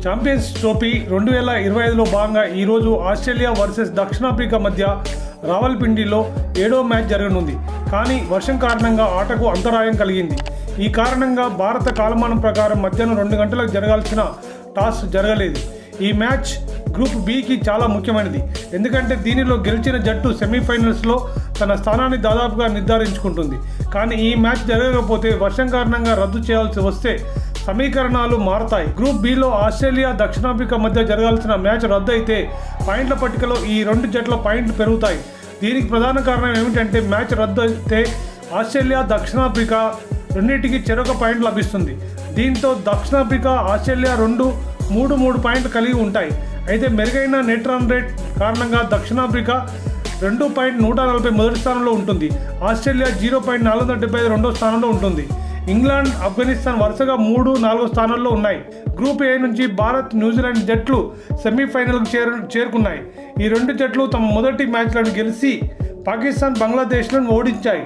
Champions trophy 2025లో భాగంగా ఈరోజు Australia versus దక్షిణాఫ్రికా మధ్య రావల్పిండిలో 7వ మ్యాచ్ జరగనుంది. కానీ వర్షం కారణంగా ఆటకు అంతరాయం కలిగింది. ఈ కారణంగా భారత కాలమానం ప్రకారం మధ్యాహ్నం 2 గంటలకు జరగాల్సిన టాస్ జరగలేదు. ఈ మ్యాచ్ గ్రూప్ బికి చాలా ముఖ్యమైనది. ఎందుకంటే దీనిలో గెలిచిన జట్టు సెమీఫైనల్స్లో తన స్థానాన్ని దాదాపుగా నిర్ధారించుకుంటుంది. కానీ ఈ మ్యాచ్ జరగకపోతే వర్షం కారణంగా రద్దు చేయాల్సి వస్తే సమీకరణాలు మారతాయి. గ్రూప్ బిలో ఆస్ట్రేలియా దక్షిణాఫ్రికా మధ్య జరగాల్సిన మ్యాచ్ రద్దు అయితే పాయింట్ల పట్టికలో ఈ 2 జట్ల పాయింట్లు పెరుగుతాయి. దీనికి ప్రధాన కారణం ఏమిటంటే మ్యాచ్ రద్దు అయితే ఆస్ట్రేలియా దక్షిణాఫ్రికా రెండింటికి చెరొక పాయింట్ లభిస్తుంది. దీంతో దక్షిణాఫ్రికా ఆస్ట్రేలియా 3 పాయింట్లు కలిగి ఉంటాయి. అయితే మెరుగైన నెట్ రన్ రేట్ కారణంగా దక్షిణాఫ్రికా 2.140 మొదటి స్థానంలో ఉంటుంది. ఆస్ట్రేలియా 0.475 రెండో స్థానంలో ఉంటుంది. ఇంగ్లాండ్, ఆఫ్ఘనిస్తాన్ వరుసగా 3, 4 స్థానాల్లో ఉన్నాయి. గ్రూప్ ఏ నుంచి భారత్, న్యూజిలాండ్ జట్లు సెమీఫైనల్కు చేరుకున్నాయి. ఈ 2 జట్లు తమ మొదటి మ్యాచ్లను గెలిచి పాకిస్తాన్, బంగ్లాదేశ్లను ఓడించాయి.